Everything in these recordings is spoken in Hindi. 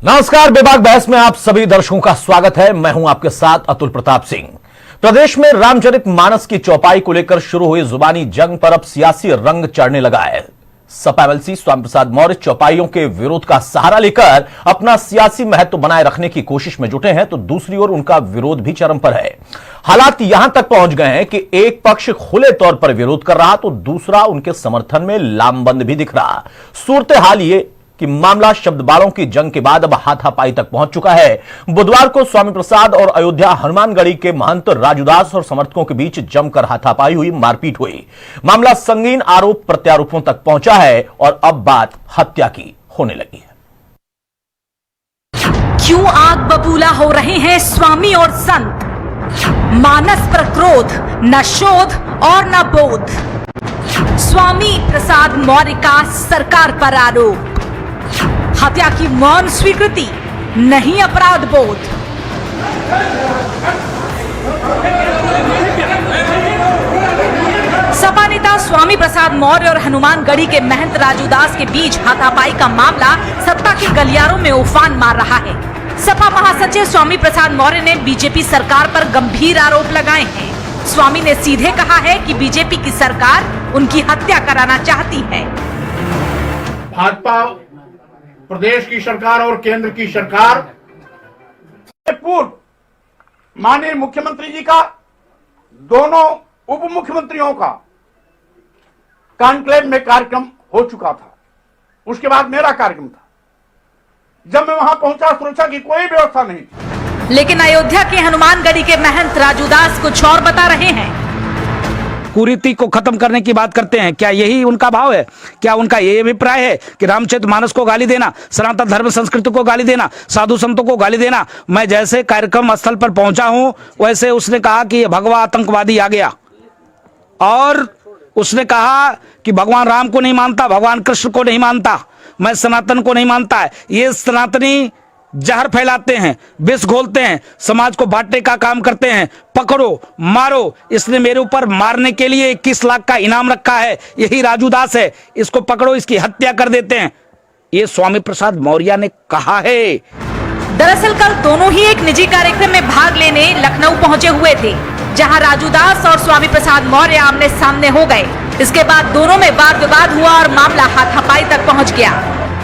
नमस्कार, बेबाक बहस में आप सभी दर्शकों का स्वागत है। मैं हूं आपके साथ अतुल प्रताप सिंह। प्रदेश में रामचरितमानस की चौपाई को लेकर शुरू हुई जुबानी जंग पर अब सियासी रंग चढ़ने लगा है। सपा एमएलसी स्वामी प्रसाद मौर्य चौपाइयों के विरोध का सहारा लेकर अपना सियासी महत्व बनाए रखने की कोशिश में जुटे हैं, तो दूसरी ओर उनका विरोध भी चरम पर है। हालात यहां तक पहुंच गए हैं कि एक पक्ष खुले तौर पर विरोध कर रहा तो दूसरा उनके समर्थन में लामबंद भी दिख रहा। सूरत हाल ये कि मामला शब्दबाड़ों की जंग के बाद अब हाथापाई तक पहुंच चुका है। बुधवार को स्वामी प्रसाद और अयोध्या हनुमानगढ़ी के महंत राजूदास और समर्थकों के बीच जमकर हाथापाई हुई, मारपीट हुई। मामला संगीन आरोप प्रत्यारोपों तक पहुंचा है और अब बात हत्या की होने लगी है। क्यों आग बबूला हो रहे हैं स्वामी और संत? मानस पर क्रोध, न शोध और न बोध। स्वामी प्रसाद मौर्य का सरकार पर आरोप, हत्या की मौन स्वीकृति, नहीं अपराध बोध। सपा नेता स्वामी प्रसाद मौर्य और हनुमानगढ़ी के महंत राजूदास के बीच हाथापाई का मामला सत्ता के गलियारों में उफान मार रहा है। सपा महासचिव स्वामी प्रसाद मौर्य ने बीजेपी सरकार पर गंभीर आरोप लगाए हैं। स्वामी ने सीधे कहा है कि बीजेपी की सरकार उनकी हत्या कराना चाहती है। भाजपा प्रदेश की सरकार और केंद्र की सरकार पूर्व माननीय मुख्यमंत्री जी का, दोनों उप मुख्यमंत्रियों का कॉन्क्लेव में कार्यक्रम हो चुका था। उसके बाद मेरा कार्यक्रम था। जब मैं वहां पहुंचा, सुरक्षा की कोई व्यवस्था नहीं थी। लेकिन अयोध्या के हनुमानगढ़ी के महंत राजूदास कुछ और बता रहे हैं। कुरीति को खत्म करने की बात करते हैं। क्या यही उनका भाव है? क्या उनका ये अभिप्राय है कि रामचरितमानस को गाली देना, सनातन धर्म संस्कृति को गाली देना, साधु संतों को गाली देना? मैं जैसे कार्यक्रम स्थल पर पहुंचा हूं वैसे उसने कहा कि ये भगवा आतंकवादी आ गया, और उसने कहा कि भगवान राम को नहीं मानता, भगवान कृष्ण को नहीं मानता, मैं सनातन को नहीं मानता है। ये सनातनी जहर फैलाते हैं, विष घोलते हैं, समाज को बांटने का काम करते हैं। पकड़ो मारो। इसने मेरे ऊपर मारने के लिए 21 लाख का इनाम रखा है। यही राजूदास है, इसको पकड़ो, इसकी हत्या कर देते हैं। ये स्वामी प्रसाद मौर्य ने कहा है। दरअसल कल दोनों ही एक निजी कार्यक्रम में भाग लेने लखनऊ पहुंचे हुए थे, जहां राजूदास और स्वामी प्रसाद मौर्य आमने सामने हो गए। इसके बाद दोनों में वाद विवाद हुआ और मामला हाथापाई तक पहुंच गया।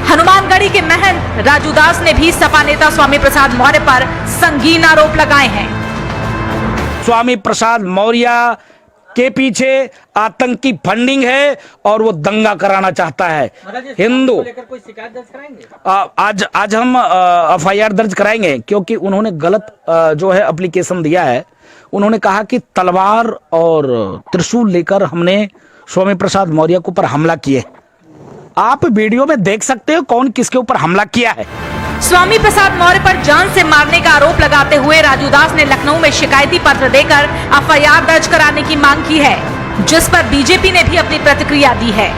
हनुमानगढ़ी के महंत राजूदास ने भी सपा नेता स्वामी प्रसाद मौर्य पर संगीन आरोप लगाए हैं। स्वामी प्रसाद मौर्य के पीछे आतंकी फंडिंग है और वो दंगा कराना चाहता है। हिंदू कोई शिकायत दर्ज कराएंगे? आज हम एफआईआर दर्ज कराएंगे, क्योंकि उन्होंने गलत जो है एप्लीकेशन दिया है। उन्होंने कहा कि तलवार और त्रिशूल लेकर हमने स्वामी प्रसाद मौर्य के ऊपर हमला किए। आप वीडियो में देख सकते हो कौन किसके ऊपर हमला किया है। स्वामी प्रसाद मौर्य पर जान से मारने का आरोप लगाते हुए राजूदास ने लखनऊ में शिकायती पत्र देकर एफआईआर दर्ज कराने की मांग की है, जिस पर बीजेपी ने भी अपनी प्रतिक्रिया दी है।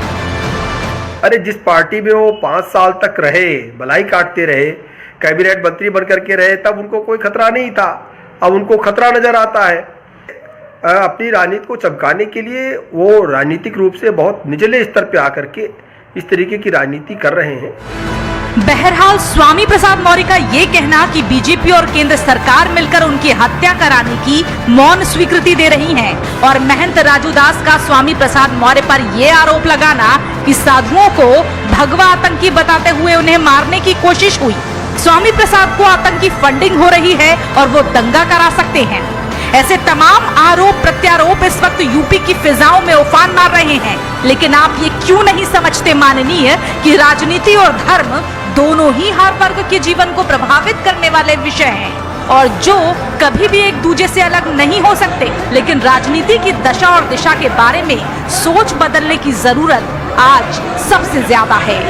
अरे जिस पार्टी में वो 5 साल तक रहे, भलाई काटते रहे, कैबिनेट मंत्री बनकर के रहे, तब उनको कोई खतरा नहीं था। अब उनको खतरा नजर आता है। अपनी राजनीति को चमकाने के लिए वो राजनीतिक रूप से बहुत निचले स्तर पे आकर के इस तरीके की राजनीति कर रहे हैं। बहरहाल स्वामी प्रसाद मौर्य का ये कहना कि बीजेपी और केंद्र सरकार मिलकर उनकी हत्या कराने की मौन स्वीकृति दे रही है, और महंत राजूदास का स्वामी प्रसाद मौर्य पर यह आरोप लगाना कि साधुओं को भगवा आतंकी बताते हुए उन्हें मारने की कोशिश हुई। स्वामी प्रसाद को आतंकी फंडिंग हो रही है और वो दंगा करा सकते हैं। ऐसे तमाम आरोप प्रत्यारोप इस वक्त यूपी की फिजाओं में उफान मार रहे हैं। लेकिन आप ये क्यों नहीं समझते माननीय कि राजनीति और धर्म दोनों ही हर वर्ग के जीवन को प्रभावित करने वाले विषय हैं, और जो कभी भी एक दूसरे से अलग नहीं हो सकते। लेकिन राजनीति की दशा और दिशा के बारे में सोच बदलने की जरूरत आज सबसे ज्यादा है।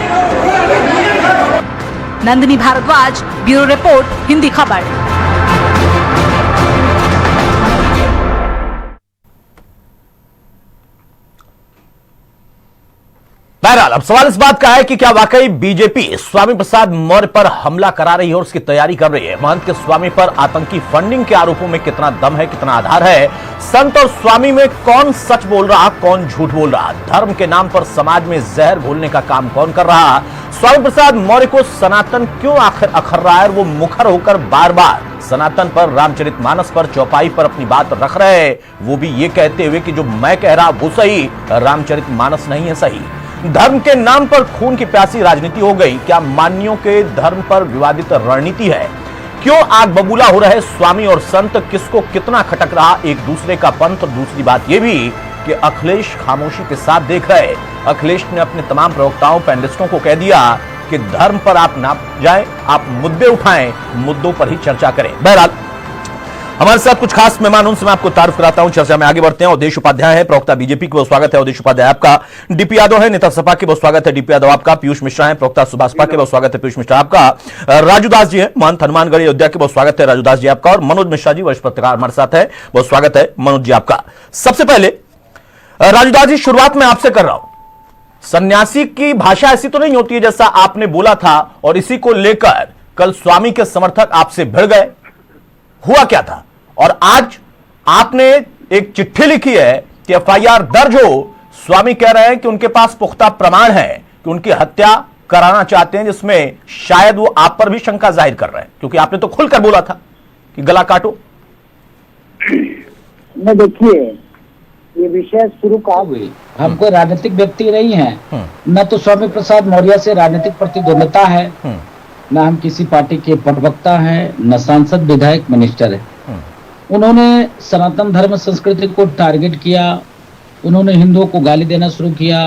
नंदिनी भारद्वाज, ब्यूरो रिपोर्ट, हिंदी खबर। बहरहाल अब सवाल इस बात का है कि क्या वाकई बीजेपी स्वामी प्रसाद मौर्य पर हमला करा रही है और उसकी तैयारी कर रही है? महंत के स्वामी पर आतंकी फंडिंग के आरोपों में कितना दम है, कितना आधार है? संत और स्वामी में कौन सच बोल रहा, कौन झूठ बोल रहा? धर्म के नाम पर समाज में जहर घोलने का काम कौन कर रहा? स्वामी प्रसाद मौर्य को सनातन क्यों आखिर अखर रहा है? वो मुखर होकर बार बार सनातन पर, रामचरितमानस पर, चौपाई पर अपनी बात रख रहे हैं, वो भी ये कहते हुए कि जो मैं कह रहा वो सही, रामचरितमानस नहीं है सही। धर्म के नाम पर खून की प्यासी राजनीति हो गई। क्या मान्यों के धर्म पर विवादित रणनीति है? क्यों आग बबूला हो रहे स्वामी और संत? किसको कितना खटक रहा एक दूसरे का पंथ? और दूसरी बात यह भी कि अखिलेश खामोशी के साथ देख रहे। अखिलेश ने अपने तमाम प्रवक्ताओं, पैनलिस्टों को कह दिया कि धर्म पर आप ना जाएं, आप मुद्दे उठाएं, मुद्दों पर ही चर्चा करें। बहरहाल हमारे साथ कुछ खास मेहमान, उनसे मैं आपको तारुफ कराता हूं। चर्चा में आगे बढ़ते हैं। अवधेश उपाध्याय है, प्रवक्ता बीजेपी की, बहुत स्वागत है अवधेश उपाध्याय आपका। डीपी यादव है, नेता सपा के, बहुत स्वागत है डीपी यादव आपका। पीयूष मिश्रा है, प्रवक्ता सुभाषपा के, बहुत स्वागत है पीयूष मिश्रा आपका। राजू दास जी है, महंत हनुमानगढ़ अयोध्या के, बहुत स्वागत है राजू दास जी आपका। और मनोज मिश्रा जी, वरिष्ठ पत्रकार हमारे साथ है, बहुत स्वागत है मनोज जी आपका। सबसे पहले राजू दास जी, शुरुआत में आपसे कर रहा हूं। सन्यासी की भाषा ऐसी तो नहीं होती है जैसा आपने बोला था, और इसी को लेकर कल स्वामी के समर्थक आपसे भिड़ गए। हुआ क्या था? और आज आपने एक चिट्ठी लिखी है कि एफआईआर दर्ज हो। स्वामी कह रहे हैं कि उनके पास पुख्ता प्रमाण है कि उनकी हत्या कराना चाहते हैं, जिसमें शायद वो आप पर भी शंका जाहिर कर रहे हैं, क्योंकि आपने तो खुलकर बोला था कि गला काटो। मैं देखिए, ये विषय शुरू कहाँ हुई? हम कोई राजनीतिक व्यक्ति नहीं है, न तो स्वामी प्रसाद मौर्य से राजनीतिक प्रतिद्वंदता है, न हम किसी पार्टी के प्रवक्ता हैं, न सांसद, विधायक, मिनिस्टर है। उन्होंने सनातन धर्म संस्कृति को टारगेट किया, उन्होंने हिंदुओं को गाली देना शुरू किया,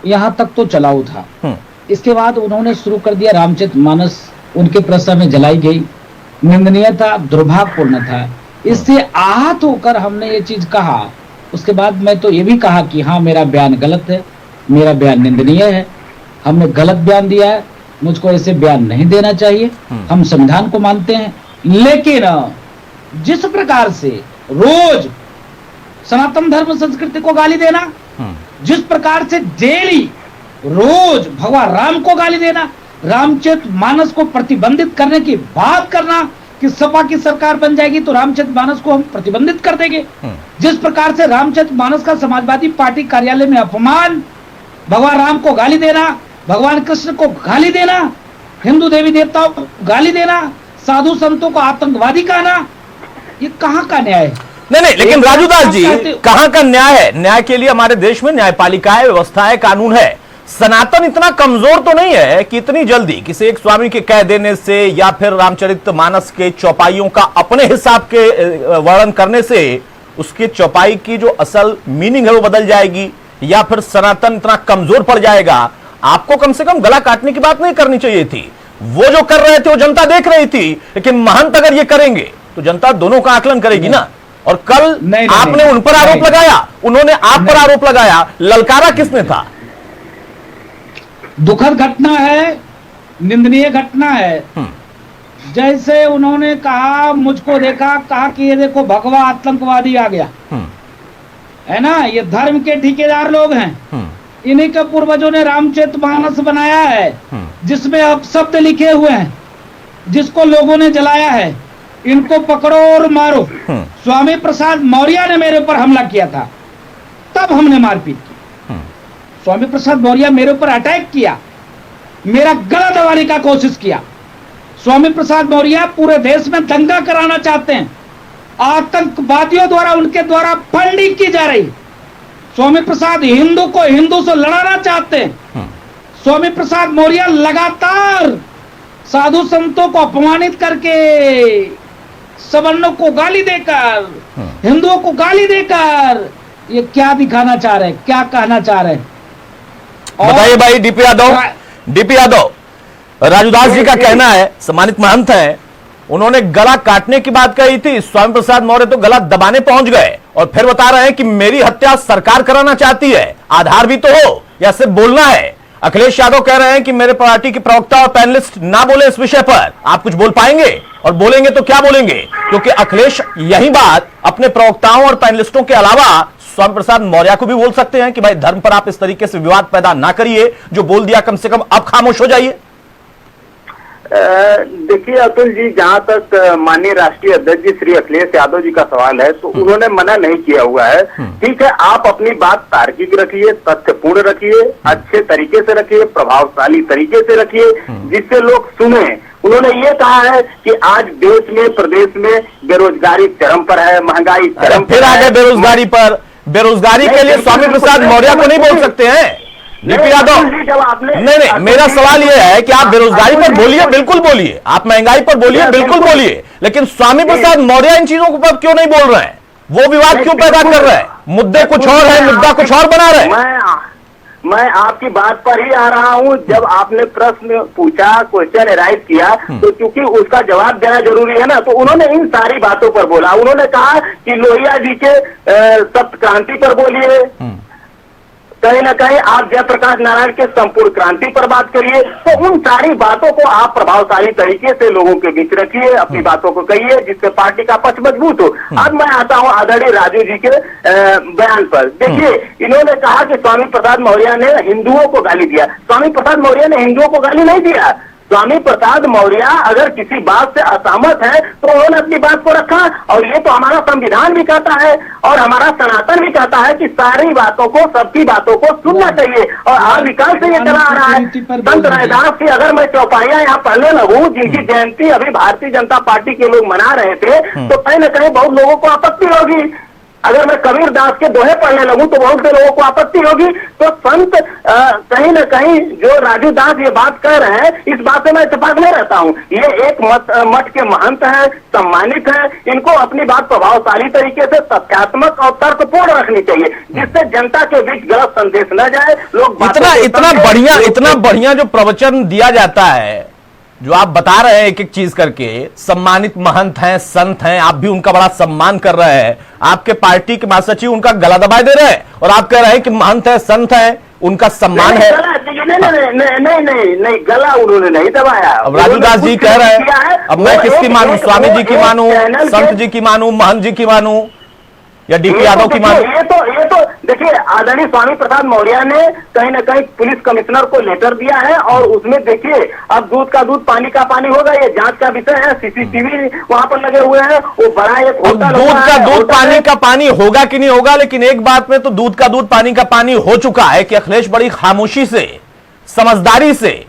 यहाँ तक तो चलाऊ था। इसके बाद उन्होंने शुरू कर दिया रामचरितमानस, उनके प्रसा में जलाई गई, निंदनीय था, दुर्भाग्यपूर्ण था। इससे आहत होकर हमने ये चीज कहा। उसके बाद मैं तो ये भी कहा कि हाँ, मेरा बयान गलत है, मेरा बयान निंदनीय है, हमने गलत बयान दिया है, मुझको ऐसे बयान नहीं देना चाहिए। हम संविधान को मानते हैं, लेकिन जिस प्रकार से रोज सनातन धर्म संस्कृति को गाली देना, जिस प्रकार से डेली रोज भगवान राम को गाली देना, रामचरितमानस को प्रतिबंधित करने की बात करना कि सपा की सरकार बन जाएगी तो रामचरितमानस को हम प्रतिबंधित कर देंगे, जिस प्रकार से रामचरितमानस का समाजवादी पार्टी कार्यालय में अपमान, भगवान राम को गाली देना, भगवान कृष्ण को गाली देना, हिंदू देवी देवताओं को गाली देना, साधु संतों को आतंकवादी कहना, ये कहाँ का न्याय है? नहीं, लेकिन राजू दास जी, कहां का न्याय है? न्याय के लिए हमारे देश में न्यायपालिका है, व्यवस्था है, कानून है। सनातन इतना कमजोर तो नहीं है कि इतनी जल्दी किसी एक स्वामी के कह देने से या फिर रामचरितमानस के चौपाइयों का अपने हिसाब के वर्णन करने से उसके चौपाई की जो असल मीनिंग है वो बदल जाएगी, या फिर सनातन इतना कमजोर पड़ जाएगा। आपको कम से कम गला काटने की बात नहीं करनी चाहिए थी। वो जो कर रहे थे वो जनता देख रही थी, लेकिन महंत अगर ये करेंगे तो जनता दोनों का आकलन करेगी ना। और कल आपने उन पर आरोप लगाया, उन्होंने आप पर आरोप लगाया, ललकारा किसने था? दुखद घटना है, निंदनीय घटना है। जैसे उन्होंने कहा, मुझको देखा, कहा कि ये देखो भगवा आतंकवादी आ गया है ना, ये धर्म के ठेकेदार लोग हैं, इन्हीं के पूर्वजों ने रामचरितमानस बनाया है, जिसमें अपशब्द लिखे हुए हैं, जिसको लोगों ने जलाया है, इनको पकड़ो और मारो। स्वामी प्रसाद मौर्य ने मेरे ऊपर हमला किया था, तब हमने मारपीट की। स्वामी प्रसाद मौर्य मेरे ऊपर अटैक किया, मेरा गला दबाने का कोशिश किया। स्वामी प्रसाद मौर्य पूरे देश में दंगा कराना चाहते हैं, आतंकवादियों द्वारा, उनके द्वारा फंडिंग की जा रही। स्वामी प्रसाद हिंदू को हिंदू से लड़ाना चाहते हैं। स्वामी प्रसाद मौर्य लगातार साधु संतों को अपमानित करके, सवर्णों को गाली देकर, हिंदुओं को गाली देकर, ये क्या दिखाना चाह रहे हैं, क्या कहना चाह रहे हैं? बताइए भाई डीपी यादव, राजूदास जी का कहना है, सम्मानित महंत हैं, उन्होंने गला काटने की बात कही थी, स्वामी प्रसाद मौर्य तो गला दबाने पहुंच गए और फिर बता रहे हैं कि मेरी हत्या सरकार कराना चाहती है। आधार भी तो हो, या सिर्फ बोलना है? अखिलेश यादव कह रहे हैं कि मेरे पार्टी के प्रवक्ता और पैनलिस्ट ना बोले इस विषय पर। आप कुछ बोल पाएंगे? और बोलेंगे तो क्या बोलेंगे? क्योंकि अखिलेश यही बात अपने प्रवक्ताओं और पैनलिस्टों के अलावा स्वामी प्रसाद मौर्य को भी बोल सकते हैं कि भाई धर्म पर आप इस तरीके से विवाद पैदा ना करिए, जो बोल दिया कम से कम अब खामोश हो जाइए। देखिए अतुल जी, जहाँ तक माननीय राष्ट्रीय अध्यक्ष जी श्री अखिलेश यादव जी का सवाल है, तो उन्होंने मना नहीं किया हुआ है। ठीक है, आप अपनी बात तार्किक रखिए, तथ्यपूर्ण रखिए, अच्छे तरीके से रखिए, प्रभावशाली तरीके से रखिए, जिससे लोग सुने। उन्होंने ये कहा है कि आज देश में, प्रदेश में बेरोजगारी चरम पर है, महंगाई चरम पर फिर है। आगे बेरोजगारी पर, बेरोजगारी के लिए स्वामी प्रसाद मौर्य को नहीं बोल सकते हैं डीपी यादव? नहीं, मेरा सवाल यह है कि आप बेरोजगारी पर बोलिए, बिल्कुल बोलिए, आप महंगाई पर बोलिए, बिल्कुल बोलिए, लेकिन स्वामी प्रसाद मौर्य इन चीजों पर क्यों नहीं बोल रहे हैं? वो विवाद क्यों पैदा कर रहे हैं? मुद्दे कुछ और है, मुद्दा कुछ और बना रहे हैं। मैं आपकी बात पर ही आ रहा हूं। जब आपने प्रश्न पूछा, क्वेश्चन एराइज किया, तो चूंकि उसका जवाब देना जरूरी है ना, तो उन्होंने इन सारी बातों पर बोला। उन्होंने कहा कि लोहिया जी के सप्त क्रांति पर बोलिए, कहीं ना कहीं आप जयप्रकाश नारायण के संपूर्ण क्रांति पर बात करिए। तो उन सारी बातों को आप प्रभावशाली तरीके से लोगों के बीच रखिए, अपनी बातों को कहिए, जिससे पार्टी का पक्ष मजबूत हो। अब मैं आता हूं आदरणीय राजू जी के बयान पर। देखिए, इन्होंने कहा कि स्वामी प्रसाद मौर्य ने हिंदुओं को गाली दिया। स्वामी प्रसाद मौर्य ने हिंदुओं को गाली नहीं दिया। स्वामी प्रसाद मौर्य अगर किसी बात से असहमत है तो उन्होंने अपनी बात को रखा, और ये तो हमारा संविधान भी कहता है और हमारा सनातन भी कहता है कि सारी बातों को, सबकी बातों को सुनना चाहिए। और आदिकाल से ये चला आ रहा है। संत रैदास की अगर मैं चौपाइयां यहाँ पढ़ने लगूं, जिनकी जयंती अभी भारतीय जनता पार्टी के लोग मना रहे थे, तो कहीं ना कहीं बहुत लोगों को आपत्ति होगी। अगर मैं कबीर दास के दोहे पढ़ने लगूं तो बहुत से लोगों को आपत्ति होगी। तो संत कहीं न कहीं जो राजू दास ये बात कह रहे हैं, इस बात से मैं इत्तेफाक नहीं रहता हूं। ये एक मठ के महंत हैं, सम्मानित हैं, इनको अपनी बात प्रभावशाली तरीके से तथ्यात्मक और तर्कपूर्ण रखनी चाहिए, जिससे जनता के बीच गलत संदेश न जाए। लोग इतना बढ़िया जो प्रवचन दिया जाता है, जो आप बता रहे हैं एक एक चीज करके, सम्मानित महंत हैं, संत हैं, आप भी उनका बड़ा सम्मान कर रहे हैं, आपके पार्टी के महासचिव उनका गला दबाए दे रहे हैं, और आप कह रहे हैं कि महंत है, संत है, उनका सम्मान है। नहीं, गला उन्होंने नहीं दबाया। अब राजू दास जी कह रहे हैं, अब मैं किसकी मानूं? स्वामी जी की मानूं, संत जी की मानूं, महंत जी की मानूं, या डीपी यादव की मांग? ये तो देखिए, आदरणीय स्वामी प्रसाद मौर्य ने कहीं ना कहीं पुलिस कमिश्नर को लेटर दिया है, और उसमें देखिए अब दूध का दूध पानी का पानी होगा, ये जांच का विषय है। सीसीटीवी वहां पर लगे हुए हैं, वो बड़ा एक दूध का दूध पानी का पानी होगा कि नहीं होगा, लेकिन एक बात में तो दूध का दूध पानी का पानी हो चुका है कि अखिलेश बड़ी खामोशी से, समझदारी से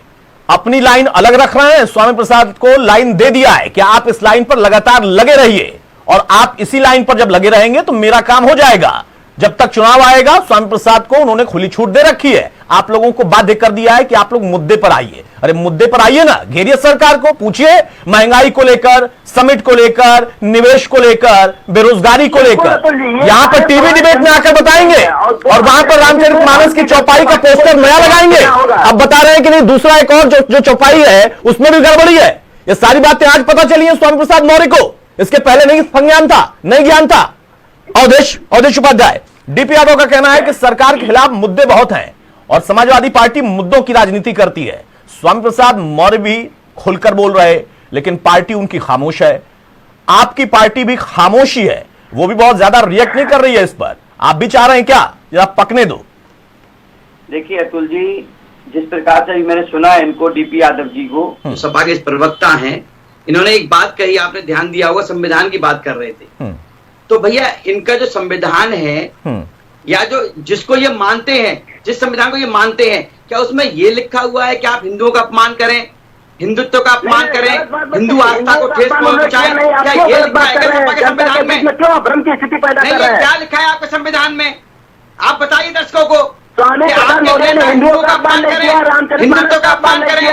अपनी लाइन अलग रख रहे हैं। स्वामी प्रसाद को लाइन दे दिया है कि आप इस लाइन पर लगातार लगे रहिए, और आप इसी लाइन पर जब लगे रहेंगे तो मेरा काम हो जाएगा। जब तक चुनाव आएगा, स्वामी प्रसाद को उन्होंने खुली छूट दे रखी है, आप लोगों को बाध्य कर दिया है कि आप लोग मुद्दे पर आइए। अरे मुद्दे पर आइए ना, घेरिए सरकार को, पूछिए महंगाई को लेकर, समिट को लेकर, निवेश को लेकर, बेरोजगारी को लेकर। यहां पर टीवी डिबेट में आकर बताएंगे, और वहां पर रामचरितमानस की चौपाई का पोस्टर नया लगाएंगे। अब बता रहे हैं कि नहीं, दूसरा एक और जो चौपाई है उसमें भी गड़बड़ी है। ये सारी बातें आज पता चली है स्वामी प्रसाद मौर्य को, इसके पहले नहीं संज्ञान था, नहीं ज्ञान था। अवधेश उपाध्याय, डीपी यादव का कहना है कि सरकार के खिलाफ मुद्दे बहुत हैं और समाजवादी पार्टी मुद्दों की राजनीति करती है। स्वामी प्रसाद मौर्य भी खुलकर बोल रहे, लेकिन पार्टी उनकी खामोश है। आपकी पार्टी भी खामोशी है, वो भी बहुत ज्यादा रिएक्ट नहीं कर रही है इस पर। आप भी चाह रहे हैं क्या जरा पकने दो? देखिए अतुल जी, जिस प्रकार से मैंने सुना इनको, डीपी यादव जी को, सपा के प्रवक्ता हैं, इन्होंने एक बात कही, आपने ध्यान दिया होगा, संविधान की बात कर रहे थे। तो भैया इनका जो संविधान है, या जो जिसको ये मानते हैं, जिस संविधान को ये मानते हैं, क्या उसमें ये लिखा हुआ है कि आप हिंदुओं का अपमान करें, हिंदुत्व का अपमान करें, हिंदू आस्था को ठेस पहुंचाएं? क्या ये लिखा है सपा के संविधान में? नहीं, क्या लिखा है आपके संविधान में? आप बताइए दर्शकों को। हिंदुओं का अपमान करें, हिंदुत्व का अपमान करें,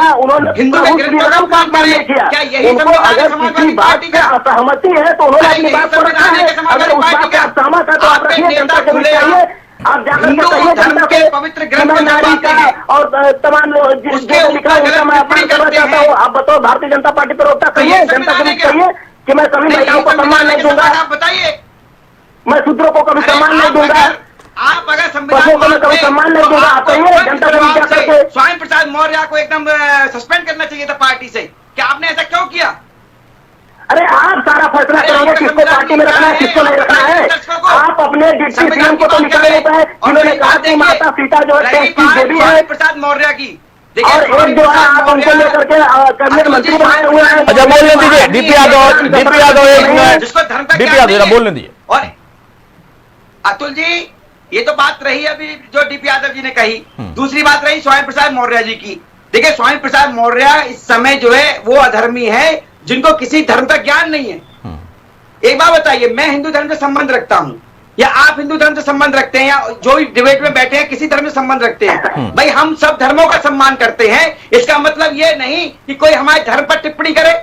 हिंदू के ग्रंथों का अपमान करें, क्या यही संविधान है समाजवादी पार्टी का? असहमति है तो उन्होंने अपनी बात को रखा है। अगर उस बात का सहमत है तो आप रखिए, जनता के बीच आइए, आप जाकर बताइए जनता के पवित्र ग्रंथ नारी का और तमाम जिसके लिखा है मैं अपमान करना चाहता हूँ। आप बताओ, भारतीय जनता पार्टी पर रोकता कहिए, जनता के बीच कहिए कि मैं सभी महिलाओं को सम्मान नहीं दूंगा, आप बताइए, मैं शूद्रों को कभी सम्मान नहीं दूंगा, आप अगर संविधान सम्मान नहीं दूंगा, आप कहिए जनता के बीच जाकर। स्वामी प्रसाद मौर्य को एकदम सस्पेंड करना चाहिए था पार्टी से, क्या आपने ऐसा क्यों किया? अरे आप सारा फैसला करोगे किसको पार्टी में रखना है, किसको नहीं रखना है। आप अपने डिप्टी सीएम को तो निकाल लेते हैं, जिन्होंने कहा कि माता सीता जो है देवी है। प्रसाद मौर्य की देखिए, और एक जो है आप उनको लेकर के कैबिनेट मंत्री बनाए हुए हैं। अच्छा बोलने दीजिए डीपी यादव एक मिनट जिसको धर्म का डीपी ज्ञान यादव नहीं है। बोलने दीजिए। और अतुल जी, ये तो बात रही अभी जो डीपी यादव जी ने कही। दूसरी बात रही स्वामी प्रसाद मौर्य जी की। देखिए, स्वामी प्रसाद मौर्य इस समय जो है वो अधर्मी है जिनको किसी धर्म का ज्ञान नहीं है। एक बात बताइए, मैं हिंदू धर्म से संबंध रखता हूं या आप हिंदू धर्म से संबंध रखते हैं या जो भी डिबेट में बैठे हैं किसी धर्म से संबंध रखते हैं, भाई हम सब धर्मों का सम्मान करते हैं। इसका मतलब ये नहीं कि कोई हमारे धर्म पर टिप्पणी करे।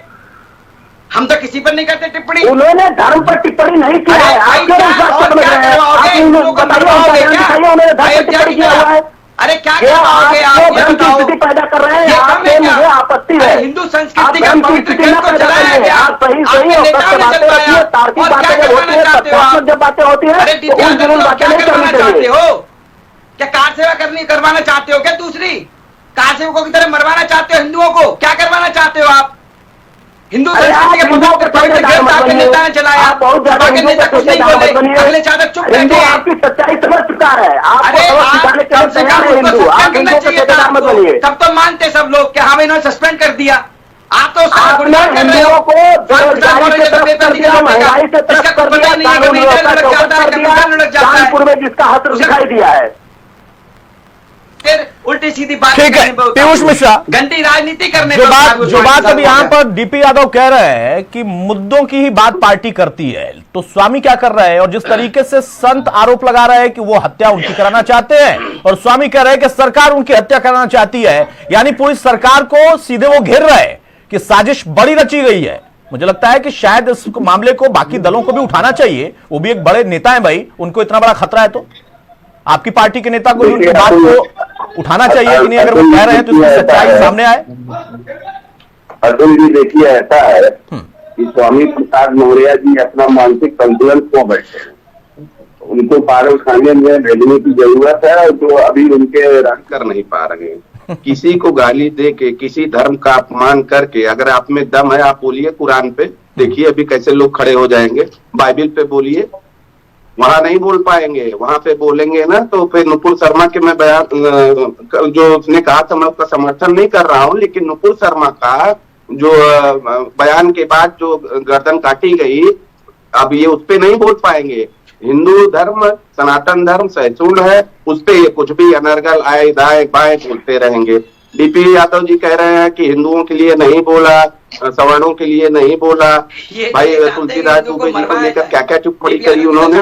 हम तो किसी पर नहीं करते टिप्पणी। उन्होंने धर्म पर टिप्पणी नहीं किया है। आप क्यों इस बात को समझ रहे हैं? आप उनको बताइए उन्होंने धर्म पर टिप्पणी किया हुआ है। अरे क्या ये करवाओगे आप, आप ये धर्म की बताओ। स्थिति पैदा कर रहे हैं। ये आपसे धर्म है मुझे क्या? आपत्ति है। अरे हिंदू संस्कृति आप का धर्म की पवित्र स्थिति ग्रंथ न को पैदा जलाया करिए। गया। आप सही आपके सही और नेताओं सत्य ने बातें जलवाया। रखिए, तार्किक और क्या बातें जब होती करवाना है, चाहते हो आप? तथ्यात्मक जब बातें होती है अरे तो डीपी उन यादव जरूर लोग बातें क्या नहीं करवाना करनी चाहते चाहिए। हो? क्या कार सेवा करवाना चाहते हो क्या? दूसरी कार सेवकों की तरह मरवाना चाहते हो हिंदुओं को? क्या करवाना चाहते हो आप? हिंदू अरे आप संस्कृति के हिंदुओं पवित्र के पवित्र ग्रंथ आपके बनिए। नेता ने चलाया। आप बहुत ज्यादा आपके हिंदुओं नेता के कुछ नहीं दामन बोले, बनिए। अगले चादक चुप हिंदू बैठे। आपकी सच्चाई समझ चुका है। आपको अरे सबक आप सिखाने के कम लिए से तैयार कम है उसको हिंदू। आप सस्पेंड करना हिंदुओं के चाहिए था ठेकेदार मत आपको। बनिए। तब तो मानते सब लोग कि हाँ इन्होंने सस्पेंड कर दिया। आप तो उसका आपने गुणगान कर रहे हो। हिंदुओं को बेरोजगारी से तरफ कर दिया, महंगाई से तरफ इसका कर कुछ पता दिया, ही नहीं है, कानून कभी व्यवस्था इधर लुढ़क चौपट जाता है, कर कभी दिया, उधर लुढ़क जाता है। कानपुर में जिसका हाथ दिखाई दिया है। फिर उल्टी सीधी बात ठीक है, पीयूष मिश्रा, गंदी राजनीति करने जो पर बात स्वामी अब यहाँ प्रसाद पर डीपी यादव कह रहे हैं कि मुद्दों की ही बात पार्टी करती है, तो स्वामी क्या कर रहे हैं? और जिस तरीके से संत आरोप लगा रहे हैं कि वो हत्या उनकी कराना चाहते हैं और स्वामी कह रहे हैं कि सरकार उनकी हत्या कराना चाहती है, यानी पूरी सरकार को सीधे वो घेर रहे हैं कि साजिश बड़ी रची गई है। मुझे लगता है कि शायद इस मामले को बाकी दलों को भी उठाना चाहिए। वो भी एक बड़े नेता है भाई, उनको इतना बड़ा खतरा है तो आपकी पार्टी के नेता को भी उनकी बात को उठाना चाहिए कि नहीं? अगर वो कह रहे हैं तो इसकी सच्चाई सामने आए। अतुल जी, देखिए ऐसा है कि स्वामी प्रसाद मौर्य जी अपना मानसिक संतुलन खो बैठे हैं। उनको पागल खाने में भेजने की जरूरत है और जो अभी उनके रन कर नहीं पा रहे हैं। किसी को गाली दे के, किसी धर्म का अपमान करके, अगर आप में दम है आप बोलिए कुरान पे, देखिए अभी कैसे लोग खड़े हो जाएंगे। बाइबल पे बोलिए, वहां नहीं बोल पाएंगे। वहां पे बोलेंगे ना तो फिर नुपुर शर्मा के मैं बयान जो उसने कहा था मैं उसका समर्थन नहीं कर रहा हूं, लेकिन नुपुर शर्मा का जो बयान के बाद जो गर्दन काटी गई, अब ये उस पे नहीं बोल पाएंगे। हिंदू धर्म, सनातन धर्म सहिष्णु है, उस पे ये कुछ भी अनर्गल आए दाएं बाएं बोलते रहेंगे। डीपी यादव जी कह रहे हैं कि हिंदुओं के लिए नहीं बोला, सवर्णों के लिए नहीं बोला। भाई तुलसीदास दुबे जी को लेकर क्या क्या टिप्पणी करी उन्होंने।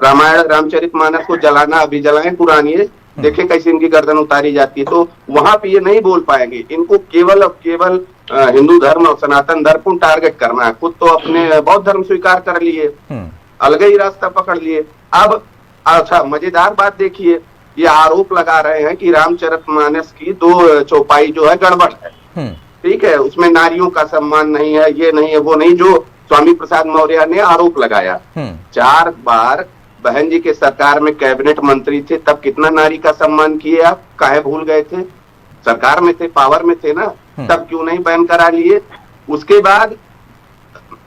रामायण रामचरितमानस को जलाना, अभी जलाएं कुरान, ये देखे कैसे इनकी गर्दन उतारी जाती है। तो वहां पे ये नहीं बोल पाएंगे। इनको केवल अब केवल हिंदू धर्म और सनातन धर्म को टारगेट करना है। खुद तो अपने बौद्ध धर्म स्वीकार कर लिए, अलग ही रास्ता पकड़ लिए। अब अच्छा मजेदार बात देखिए, ये आरोप लगा रहे हैं कि रामचरितमानस की 2 चौपाई जो है गड़बड़ है। ठीक है, उसमें नारियों का सम्मान नहीं है, ये नहीं है, वो नहीं, जो स्वामी प्रसाद मौर्य ने आरोप लगाया। 4 बार बहन जी के सरकार में कैबिनेट मंत्री थे, तब कितना नारी का सम्मान किए आप? काहे भूल गए थे? सरकार में थे, पावर में थे ना, तब क्यों नहीं बैन करा लिए? उसके बाद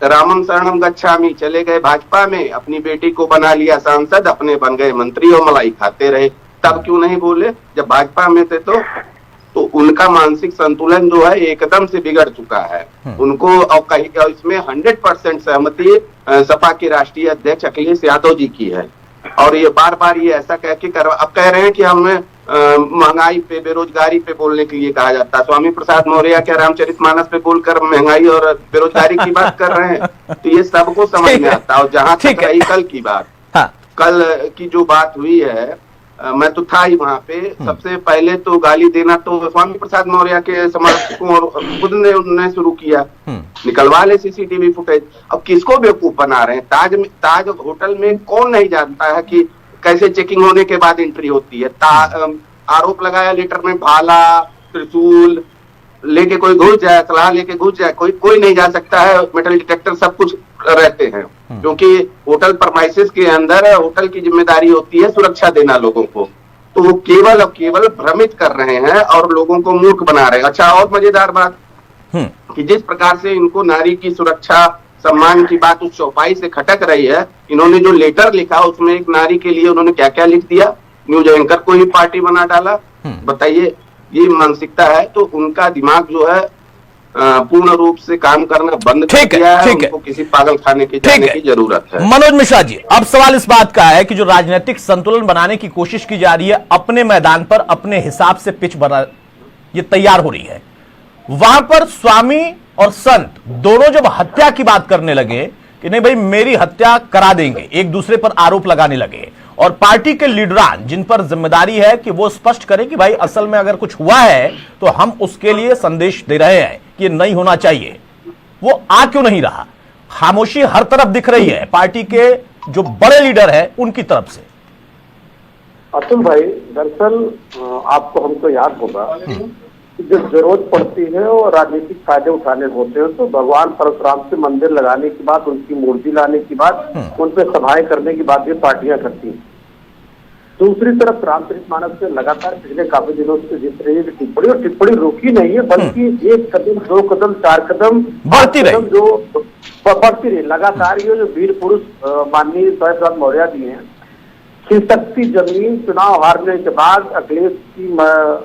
रामम शरणम गच्छामि, चले गए भाजपा में, अपनी बेटी को बना लिया सांसद, अपने बन गए मंत्री और मलाई खाते रहे, तब क्यों नहीं बोले जब भाजपा में थे? तो उनका मानसिक संतुलन जो है एकदम से बिगड़ चुका है। उनको और इसमें 100% सहमति सपा के राष्ट्रीय अध्यक्ष अखिलेश यादव जी की है। और ये बार बार ये ऐसा कह के अब कह रहे हैं कि हमें महंगाई पे, बेरोजगारी पे बोलने के लिए कहा जाता है। स्वामी प्रसाद मौर्य क्या रामचरितमानस पे बोलकर महंगाई और बेरोजगारी की बात कर रहे हैं? तो ये सबको समझ में आता है। और जहां तक रही कल की बात, कल की जो बात हुई है, मैं तो था ही वहां पे। सबसे पहले तो गाली देना तो स्वामी प्रसाद मौर्य के समर्थकों और खुद ने उन्होंने शुरू किया, निकलवा ले सीसीटीवी फुटेज। अब किसको बेवकूफ बना रहे हैं? ताज होटल में कौन नहीं जानता है कि कैसे चेकिंग होने के बाद एंट्री होती है। आरोप लगाया लेटर में भाला त्रिशूल लेके कोई घुस जाए, सलाह लेके घुस जाए, कोई नहीं जा सकता है। मेटल डिटेक्टर सब कुछ रहते हैं, क्योंकि होटल परमाइसेस के अंदर होटल की जिम्मेदारी होती है सुरक्षा देना लोगों को। तो वो केवल भ्रमित कर रहे हैं और लोगों को मूर्ख बना रहे हैं। अच्छा, और मजेदार बात कि जिस प्रकार से इनको नारी की सुरक्षा सम्मान की बात उस चौपाई से खटक रही है, इन्होंने जो लेटर लिखा उसमें एक नारी के लिए उन्होंने क्या क्या लिख दिया, न्यूज एंकर को ही पार्टी बना डाला। बताइए, ये मानसिकता है, तो उनका दिमाग जो है पूर्ण रूप से काम करना बंद कर दिया है। उनको किसी पागल खाने की जाने की जरूरत है। मनोज मिश्रा जी, अब सवाल इस बात का है कि जो राजनीतिक संतुलन बनाने की कोशिश की जा रही है, अपने मैदान पर अपने हिसाब से पिच बना ये तैयार हो रही है, वहां पर स्वामी और संत दोनों जब हत्या की बात करने लगे कि नहीं भाई मेरी हत्या करा देंगे, एक दूसरे पर आरोप लगाने लगे, और पार्टी के लीडरान जिन पर जिम्मेदारी है कि वो स्पष्ट करें कि भाई असल में अगर कुछ हुआ है तो हम उसके लिए संदेश दे रहे हैं कि नहीं होना चाहिए, वो आ क्यों नहीं रहा? खामोशी हर तरफ दिख रही है पार्टी के जो बड़े लीडर है उनकी तरफ से। अतुल भाई, दरअसल आपको हमको याद होगा कि जब जरूरत पड़ती है और राजनीतिक फायदे उठाने होते हैं तो भगवान परशुराम से मंदिर लगाने के बाद, उनकी मूर्ति लाने के बाद, उन पे सभाएं करने के बाद ये पार्टियां करती हैं। दूसरी तरफ रामचरितमानस से लगातार पिछले काफी दिनों से जिस रही है टिप्पणी, और टिप्पणी रुकी नहीं है, बल्कि एक कदम, 2 कदम, 4 कदम बढ़ती रही, जो बढ़ती रही लगातार। ये जो वीर पुरुष माननीय स्वामी प्रसाद मौर्य जी हैं, खिसकती जमीन चुनाव हारने के बाद, अखिलेश की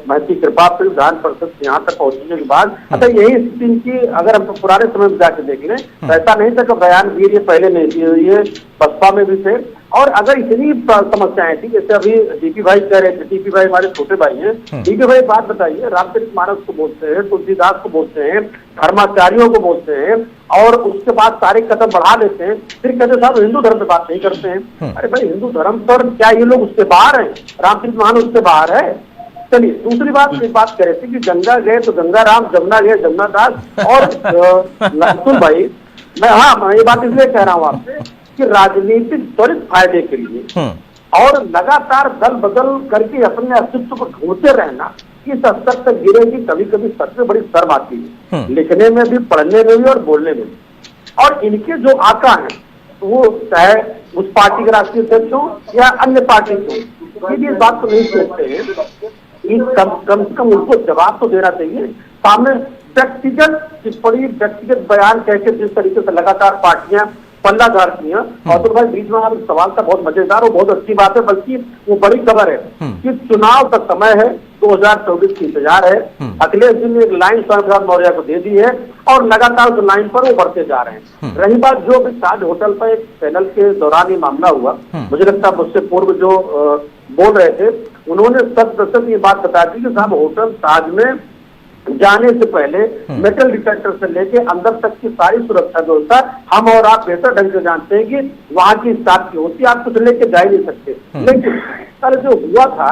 महती कृपा पर विधान परिषद से यहाँ तक पहुंचने के बाद, अच्छा यही स्थिति की अगर हम पुराने समय में जाके देख लें तो ऐसा नहीं था कि बयान वीर ये पहले नहीं दिए, ये बसपा में भी थे। और अगर इतनी समस्याएं थी, जैसे अभी डीपी भाई कह रहे थे, डीपी भाई हमारे छोटे भाई हैं, डीपी भाई बात बताइए, रामचरितमानस को बोलते हैं, तुलसीदास को बोलते हैं, धर्माचार्यों को बोलते हैं, और उसके बाद सारे कदम बढ़ा लेते हैं, फिर कहते साहब हिंदू धर्म पे बात नहीं करते हैं। अरे भाई, हिंदू धर्म पर क्या ये लोग उससे बाहर हैं? रामचरितमानस उससे बाहर है? चलिए, दूसरी बात एक बात कह रहे थे कि गंगा गए तो गंगा राम, जमुना गए जमुना दास। और अतुल भाई, मैं ये बात इसलिए कह रहा हूँ आपसे कि राजनीतिक त्वरित फायदे के लिए और लगातार दल बदल करके अपने अस्तित्व को ढूंढते रहना, इस स्तर तक गिरेगी कभी कभी सच में बड़ी शर्म आती है, लिखने में भी, पढ़ने में भी और बोलने में भी। और इनके जो आका हैं, वो चाहे उस पार्टी के राष्ट्रीय अध्यक्ष हो या अन्य पार्टी के, ये भी इस बात को नहीं सोचते हैं। कम से कम उनको जवाब तो देना चाहिए। सामने व्यक्तिगत टिप्पणी, व्यक्तिगत बयान कहकर जिस तरीके से लगातार पार्टियां पल्ला झाड़ती हैं, और तो भाई बीच में आप सवाल था बहुत मजेदार और बहुत अच्छी बात है, बल्कि वो बड़ी खबर है कि चुनाव का समय है, 2024 की इंतजार है। अखिलेश जी ने एक लाइन स्वामी प्रसाद मौर्य को दे दी है और लगातार उस लाइन पर वो बढ़ते जा रहे हैं। रही बात जो अभी ताज होटल पर एक पैनल के दौरान ये मामला हुआ, मुझे लगता है मुझसे पूर्व जो बोल रहे थे, उन्होंने 100% ये बात बता दी कि साहब होटल ताज में जाने से पहले मेटल डिटेक्टर से लेके अंदर तक की सारी सुरक्षा व्यवस्था हम और आप बेहतर ढंग से जानते हैं कि वहां की स्टाफ की होती है, आप कुछ लेके जा ही नहीं सकते। लेकिन सर जो हुआ था,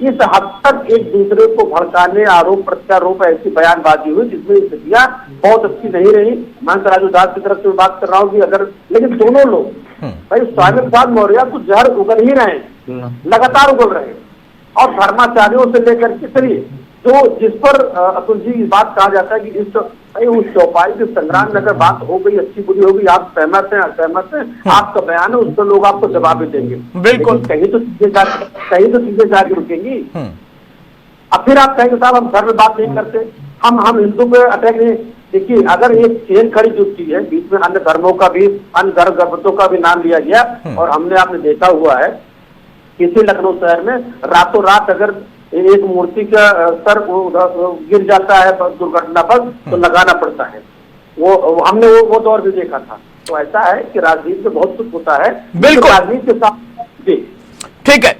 इस हद तक एक दूसरे को भड़काने, आरोप प्रत्यारोप, ऐसी बयानबाजी हुई जिसमें स्थितियां बहुत अच्छी नहीं रही। महंत राजू दास की तरफ से बात कर रहा हूँ कि अगर, लेकिन दोनों लोग भाई स्वामी प्रसाद मौर्य कुछ जहर उगल ही रहे, लगातार उगल रहे, और धर्माचार्यों से लेकर के चलिए जो जिस पर अतुल जी बात कहा जाता है कि उस चौपाई के संग्राम में अगर बात हो गई, अच्छी बुरी हो गई, आप सहमत हैं असहमत हैं, आपका बयान है, उस पर लोग आपको जवाब भी देंगे। बिल्कुल, कहीं तो चीजें जाके रुकेंगी। अब फिर आप कहेंगे साहब हम धर्म में बात नहीं करते, हम हिंदू पे अटैक नहीं। देखिए, अगर एक चेन खड़ी जुटती है, बीच में अन्य धर्मों का भी, अन्य धर्म गर्भतों का भी नाम लिया गया, और आपने देखा हुआ है किसी लखनऊ शहर में रातों रात अगर एक मूर्ति का सर गिर जाता है दुर्घटना पर तो लगाना पड़ता है। वो हमने वो दौर भी देखा था। तो ऐसा है कि राजनीति में बहुत कुछ होता है। बिल्कुल, राजनीति के साथ जी ठीक है।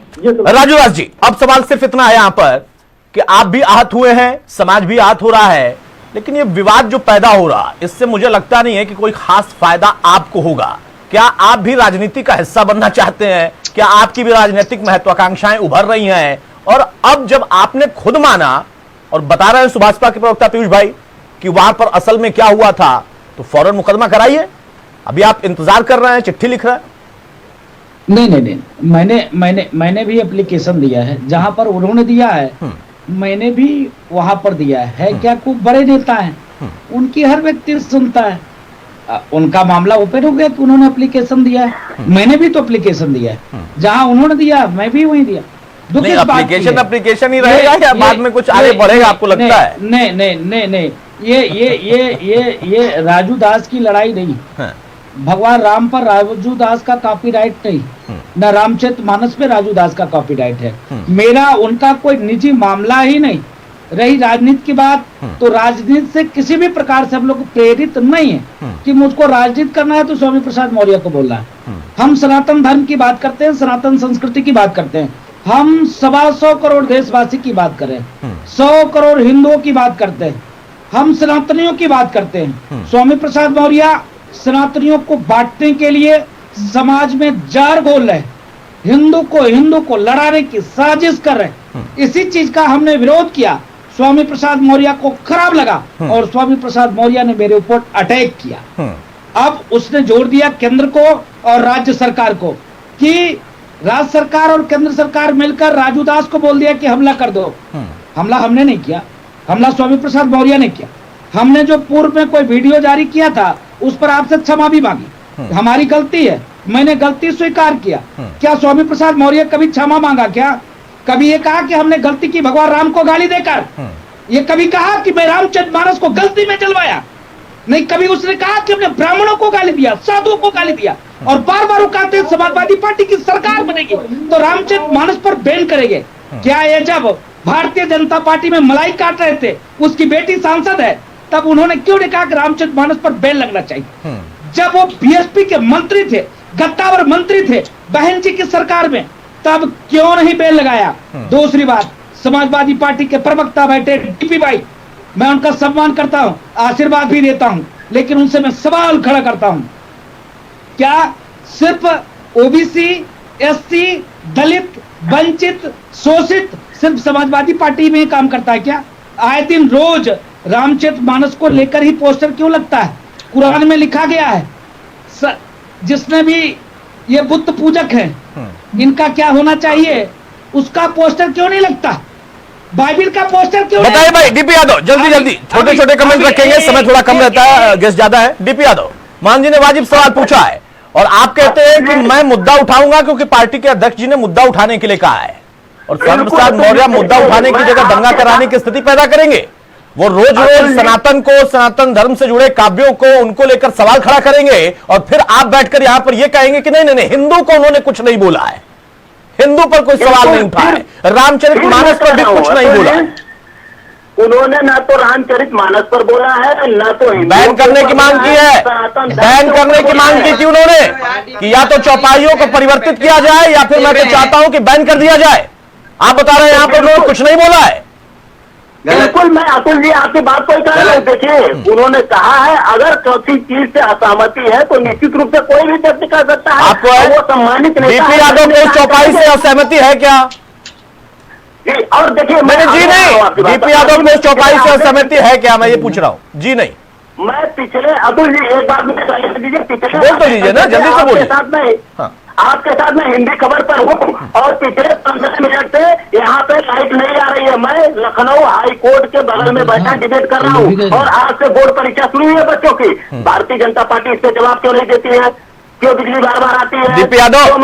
राजू दास जी, अब सवाल सिर्फ इतना है यहाँ पर कि आप भी आहत हुए हैं, समाज भी आहत हो रहा है, लेकिन ये विवाद जो पैदा हो रहा, इससे मुझे लगता नहीं है कि कोई खास फायदा आपको होगा। क्या आप भी राजनीति का हिस्सा बनना चाहते हैं? क्या आपकी भी राजनीतिक महत्वाकांक्षाएं उभर रही हैं? और अब जब आपने खुद माना और बता रहे हैं सुभाषपा के प्रवक्ता पीयूष भाई कि वहां पर असल में क्या हुआ था, तो फौरन मुकदमा कराइए। अभी आप इंतजार कर रहे हैं, चिट्ठी लिख रहे हैं? नहीं, मैंने भी एप्लीकेशन दिया है, जहां पर उन्होंने दिया है मैंने भी वहां पर दिया है। क्या कोई बड़े नेता हैं, उनकी हर व्यक्ति सुनता है, उनका मामला ओपन हो गया तो उन्होंने एप्लीकेशन दिया है। मैंने भी तो एप्लीकेशन दिया है, जहां उन्होंने दिया मैं भी वहीं दिया। नहीं, एप्लीकेशन ही रहेगा या बाद में कुछ आगे बढ़ेगा आपको लगता है? नहीं, ये राजू दास की लड़ाई नहीं, भगवान राम पर राजू दास का कॉपीराइट नहीं, न रामचरितमानस पे राजू दास का कॉपीराइट है। मेरा उनका कोई निजी मामला ही नहीं, रही राजनीति की बात, तो राजनीति से किसी भी प्रकार से हम लोग प्रेरित नहीं है कि मुझको राजनीति करना है तो स्वामी प्रसाद मौर्य को बोलना है। हम सनातन धर्म की बात करते हैं, सनातन संस्कृति की बात करते हैं। हम 125 करोड़ देशवासी की बात करें, 100 करोड़ हिंदुओं की बात करते हैं, हम सनातनियों की बात करते हैं। स्वामी प्रसाद मौर्य सनातनियों को बांटने के लिए समाज में जार घोल रहे, हिंदू को लड़ाने की साजिश कर रहे। इसी चीज का हमने विरोध किया। स्वामी प्रसाद मौर्य को खराब लगा और स्वामी प्रसाद मौर्य ने मेरे ऊपर अटैक किया। अब उसने जोर दिया केंद्र को और राज्य सरकार को कि राज्य सरकार और केंद्र सरकार मिलकर राजू दास को बोल दिया कि हमला कर दो। हमला हमने नहीं किया, हमला स्वामी प्रसाद मौर्य ने किया। हमने जो पूर्व में कोई वीडियो जारी किया था उस पर आपसे क्षमा भी मांगी, हमारी गलती है, मैंने गलती स्वीकार किया। क्या स्वामी प्रसाद मौर्य कभी क्षमा मांगा? क्या कभी ये कहा कि हमने गलती की भगवान राम को गाली देकर? ये कभी कहा कि मैं रामचरितमानस को गलती में जलवाया? नहीं। कभी उसने कहा कि हमने ब्राह्मणों को गाली दिया, साधुओं को गाली दिया? और बार बार वो कहते हैं समाजवादी पार्टी की सरकार बनेगी तो रामचरितमानस पर बैन करेंगे। क्या ये जब भारतीय जनता पार्टी में मलाई काट रहे थे, उसकी बेटी सांसद है, तब उन्होंने क्यों नहीं कहा कि रामचरितमानस पर बैन लगना चाहिए? जब वो बीएसपी के मंत्री थे, गद्दावर मंत्री थे बहन जी की सरकार में, तब क्यों नहीं बैन लगाया? दूसरी बात, समाजवादी पार्टी के प्रवक्ता बैठे डीपी भाई, मैं उनका सम्मान करता हूं, आशीर्वाद भी देता हूं, लेकिन उनसे मैं सवाल खड़ा करता हूं, क्या सिर्फ ओबीसी, एससी, दलित, वंचित, शोषित सिर्फ समाजवादी पार्टी में काम करता है क्या? आए दिन रोज रामचरितमानस को लेकर ही पोस्टर क्यों लगता है? कुरान में लिखा गया है, जिसने भी ये बुत पूजक हैं, इनका क्या होना चाहिए, उसका पोस्टर क्यों नहीं लगता? बाइबिल का पोस्टर क्यों? बताइए भाई डीपी यादव, जल्दी जल्दी, छोटे छोटे कमेंट रखेंगे, समय थोड़ा कम रहता है, गेस्ट ज्यादा है। डीपी यादव, मान जी ने वाजिब सवाल पूछा है और आप कहते हैं कि मैं मुद्दा उठाऊंगा क्योंकि पार्टी के अध्यक्ष जी ने मुद्दा उठाने के लिए कहा है, और स्वामी प्रसाद मौर्य मुद्दा उठाने की जगह दंगा कराने की स्थिति पैदा करेंगे। वो रोज रोज सनातन को, सनातन धर्म से जुड़े काव्यों को, उनको लेकर सवाल खड़ा करेंगे और फिर आप बैठकर यहां पर यह कहेंगे कि नहीं नहीं नहीं, हिंदू को उन्होंने कुछ नहीं बोला है, हिंदू पर कोई सवाल नहीं उठा है, रामचरितमानस पर भी कुछ नहीं बोला है। उन्होंने ना तो रामचरितमानस पर बोला है, ना तो बैन करने की मांग की है, बैन करने की मांग की थी उन्होंने कि या तो चौपाइयों को परिवर्तित किया जाए या फिर मैं तो चाहता हूं कि बैन कर दिया जाए। आप बता रहे हैं यहां पर उन्होंने कुछ नहीं बोला है। बिल्कुल, मैं अतुल जी आपकी बात को कह रहा हूँ। देखिए, उन्होंने कहा है अगर किसी चीज से असहमति है तो निश्चित रूप से कोई भी व्यक्ति कर सकता है। आपको वो सम्मानित डीपी यादव को चौपाई से असहमति है क्या? जी, और देखिए जी नहीं, डीपी यादव को चौपाई से असहमति है क्या, मैं ये पूछ रहा हूँ। जी नहीं, मैं पिछले, अतुल जी एक बात मुझे दीजिए, पिछले बोल तो लीजिए ना, जल्दी से बोलिए। साथ में आपके साथ मैं हिंदी खबर पर हूँ और पिछले 15 मिनट से यहाँ पे लाइट नहीं आ रही है। मैं लखनऊ हाई कोर्ट के बगल में बैठा डिबेट कर रहा हूँ और आज से बोर्ड परीक्षा शुरू हुई है बच्चों की। भारतीय जनता पार्टी इस पे जवाब क्यों नहीं देती है? क्यों बिजली बार बार आती है? डीपी यादव,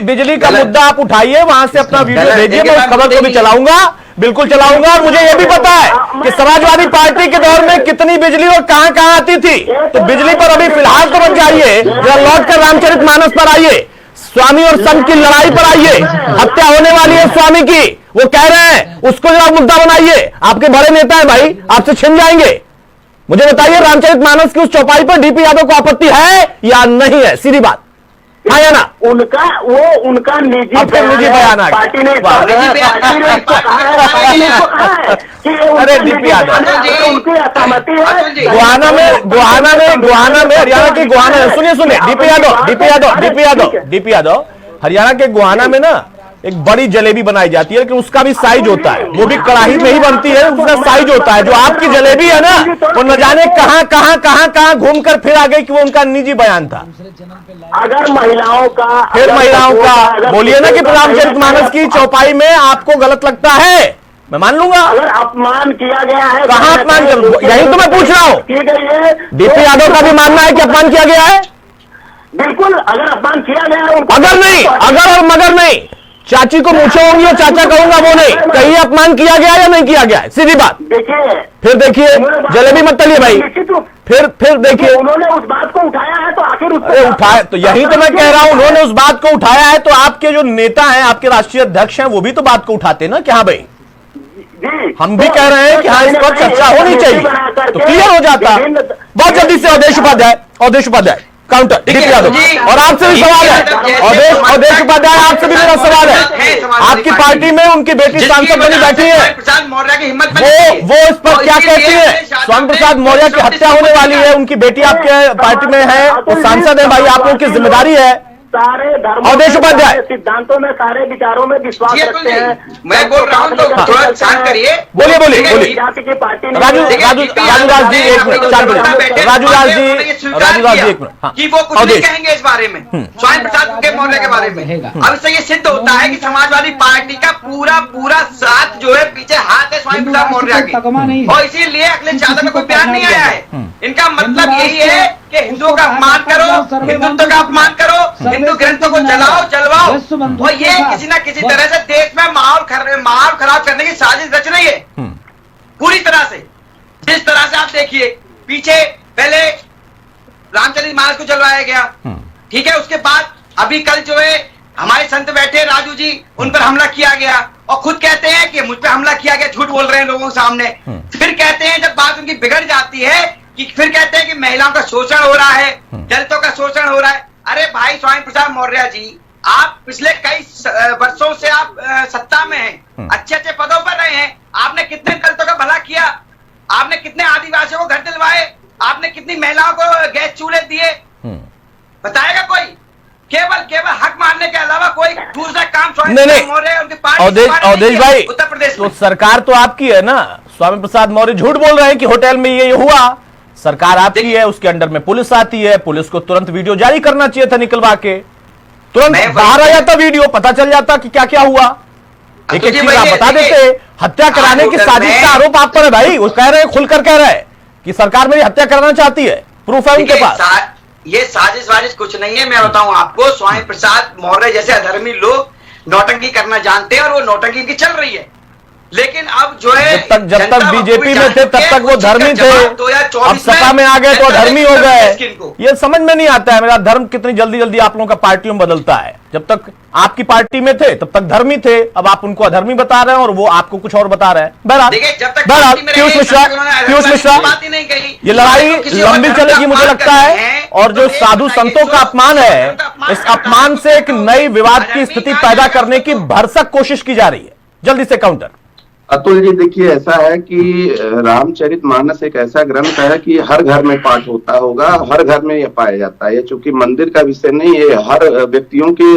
बिजली का मुद्दा आप उठाइए, वहां से अपना वीडियो भेजिए, मैं उस खबर को भी चलाऊंगा, बिल्कुल चलाऊंगा। और मुझे यह भी पता है कि समाजवादी पार्टी के दौर में कितनी बिजली और कहां कहां आती थी। तो बिजली पर अभी फिलहाल तो मत जाइए, जरा लौट कर रामचरितमानस पर आइए, स्वामी और संत की लड़ाई पर आइए, हत्या होने वाली है स्वामी की, वो कह रहे हैं, उसको जरा मुद्दा बनाइए। आपके बड़े नेता है भाई, आपसे छिन जाएंगे। मुझे बताइए रामचरितमानस की उस चौपाई पर डीपी यादव को आपत्ति है या नहीं है? सीधी बात, हाँ या ना? उनका निजी बयान है, पार्टी ने इसको कहा है कि अरे डीपी यादव उनकी असहमति है। गुहाना में हरियाणा के गुहाना, सुनिए डीपी यादव, हरियाणा के गुहाना में ना एक बड़ी जलेबी बनाई जाती है, लेकिन उसका भी साइज होता है, वो भी कड़ाही में ही बनती है, उसका साइज होता है। जो आपकी जलेबी है ना, वो न जाने कहां घूम कर फिर आ गई कि वो उनका निजी बयान था। अगर महिलाओं का बोलिए ना कि रामचरितमानस की चौपाई में आपको गलत लगता है, मैं मान लूंगा। अगर अपमान किया गया है, कहां अपमान कर, यही तो मैं पूछ रहा हूं। डीपी यादव का भी मानना है कि अपमान किया गया है? बिल्कुल, अगर अपमान किया गया है। अगर नहीं, अगर और मगर नहीं, चाची को मूछें होंगी और चाचा कहूंगा वो नहीं, कहीं अपमान किया गया या नहीं किया गया है? सीधी बात। देखिए, फिर देखिए, जलेबी मत तलिए भाई, फिर देखिए, उन्होंने उस बात को उठाया है तो आखिर उठाया, तो यही तो मैं कह रहा हूं, उन्होंने उस बात को उठाया है तो आपके जो नेता हैं, आपके राष्ट्रीय अध्यक्ष हैं, वो भी तो बात को उठाते ना कि हाँ भाई जी, हम भी कह रहे हैं कि हाँ, इस पर चर्चा होनी चाहिए, तो क्लियर हो जाता। बहुत जल्दी से अवधेश उपाध्याय काउंटर डीपी यादव, और आपसे भी सवाल है अवधेश उपाध्याय, आपसे भी मेरा सवाल है, आपकी पार्टी में उनकी बेटी सांसद बनी बैठी है, वो इस पर क्या कहती है? स्वामी प्रसाद मौर्य की हत्या होने वाली है, उनकी बेटी आपके पार्टी में है, वो सांसद है, भाई आप लोगों की जिम्मेदारी है। सारे अवधेश उपाध्याय सिद्धांतों में, सारे विचारों में विश्वास रखते हैं। मैं बोल रहा हूँ, तो थोड़ा शांत करिए। बोलिए जाति की पार्टी राजूदास जी एक मिनट, राजूदास जी एक मिनट, कि वो कुछ नहीं कहेंगे इस बारे में, स्वामी प्रसाद के मौर्य के बारे में। अब इससे ये सिद्ध होता है कि समाजवादी पार्टी का पूरा साथ जो है, पीछे हाथ है स्वामी प्रसाद मौर्य के, और इसीलिए अखिलेश यादव में कोई बयान नहीं आया है। इनका मतलब यही है कि हिंदुओं का अपमान करो, हिंदुत्व का अपमान करो, हिंदू ग्रंथों को जलवाओ, और ये किसी न किसी तरह से देश में माहौल खराब करने की साजिश रच रही है पूरी तरह से। जिस तरह से आप देखिए, पीछे पहले रामचरितमानस को जलवाया गया, ठीक है, उसके बाद अभी कल जो है हमारे संत बैठे राजू जी, उन पर हमला किया गया, और खुद कहते हैं कि मुझ पर हमला किया गया, झूठ बोल रहे हैं लोगों के सामने। फिर कहते हैं, जब बात उनकी बिगड़ जाती है, कि फिर कहते हैं कि महिलाओं का शोषण हो रहा है, दलितों का शोषण हो रहा है। अरे भाई स्वामी प्रसाद मौर्य जी, आप पिछले कई वर्षों से आप सत्ता में हैं, अच्छे पदों पर रहे हैं, आपने कितने दलितों का भला किया, आपने कितने आदिवासियों को घर दिलवाए, आपने कितनी महिलाओं को गैस चूल्हे दिए, बताएगा कोई? केवल हक मारने के अलावा कोई दूसरा काम स्वामी प्रसाद मौर्य उनकी पार्टी अवधेश भाई, उत्तर प्रदेश तो सरकार तो आपकी है ना, स्वामी प्रसाद मौर्य झूठ बोल रहे हैं कि होटल में ये हुआ, सरकार आपकी है, उसके अंडर में पुलिस आती है, पुलिस को तुरंत वीडियो जारी करना चाहिए था, निकलवा के तुरंत बाहर आ जाता वीडियो, पता चल जाता कि क्या क्या हुआ, एक एक चीज आप बता देते। हत्या कराने की साजिश का आरोप आप पर है भाई, वो कह रहे हैं, खुलकर कह रहे हैं कि सरकार मेरी हत्या कराना चाहती है, प्रूफ है उनके पास। ये साजिश वाजिश कुछ नहीं है, मैं बताऊं आपको, स्वामी प्रसाद मौर्य जैसे अधर्मी लोग नौटंकी करना जानते हैं, और वो नौटंकी की चल रही है। लेकिन अब जो है, जब तक बीजेपी में थे तब तक वो धर्मी थे, अब सत्ता में आ गए तो धर्मी हो गए। ये समझ में नहीं आता है मेरा, धर्म कितनी जल्दी आप लोगों का पार्टियों में बदलता है। जब तक आपकी पार्टी में थे तब तक धर्मी थे, अब आप उनको अधर्मी बता रहे हैं और वो आपको कुछ और बता रहे हैं। बहरहाल पीयूष मिश्रा, ये लड़ाई लंबी चलेगी मुझे लगता है, और जो साधु संतों का अपमान है, इस अपमान से एक नई विवाद की स्थिति पैदा करने की भरसक कोशिश की जा रही है। जल्दी से काउंटर। अतुल जी, देखिए ऐसा है कि रामचरितमानस एक ऐसा ग्रंथ है कि हर घर में पाठ होता होगा, हर घर में यह पाया जाता है। चूंकि मंदिर का विषय नहीं है, हर व्यक्तियों के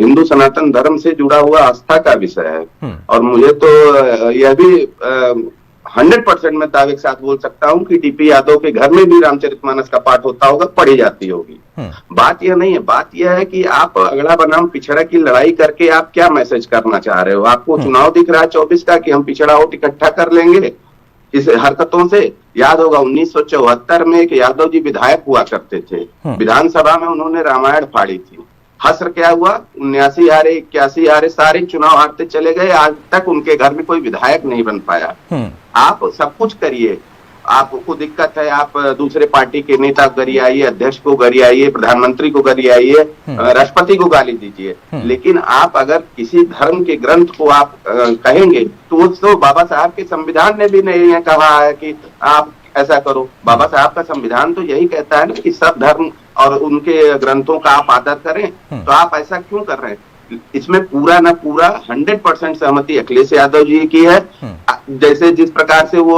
हिंदू सनातन धर्म से जुड़ा हुआ आस्था का विषय है। और मुझे तो यह भी 100% मैं दावे के साथ बोल सकता हूँ कि डीपी यादव के घर में भी रामचरितमानस का पाठ होता होगा, पढ़ी जाती होगी। बात यह नहीं है, बात यह है कि आप अगड़ा बनाम पिछड़ा की लड़ाई करके आप क्या मैसेज करना चाह रहे हो। आपको चुनाव दिख रहा है 24 का कि हम पिछड़ा वोट इकट्ठा कर लेंगे इस हरकतों से। याद होगा 1974 में एक यादव जी विधायक हुआ करते थे, विधानसभा में उन्होंने रामायण फाड़ी थी। हसर क्या हुआ, 79 हारे, 81 हारे, सारे चुनाव हारते चले गए। आज तक उनके घर में कोई विधायक नहीं बन पाया। आप सब कुछ करिए, आपको दिक्कत है, आप दूसरे पार्टी के नेता को गरियाइए, अध्यक्ष को गरियाइए, प्रधानमंत्री को गरियाइए, राष्ट्रपति को गाली दीजिए, लेकिन आप अगर किसी धर्म के ग्रंथ को आप कहेंगे तो बाबा साहब के संविधान ने भी नहीं कहा है कि आप ऐसा करो। बाबा साहब का संविधान तो यही कहता है ना कि सब धर्म और उनके ग्रंथों का आप आदर करें, तो आप ऐसा क्यों कर रहे हैं? इसमें पूरा ना पूरा 100% सहमति अखिलेश यादव जी की है। जैसे जिस प्रकार से वो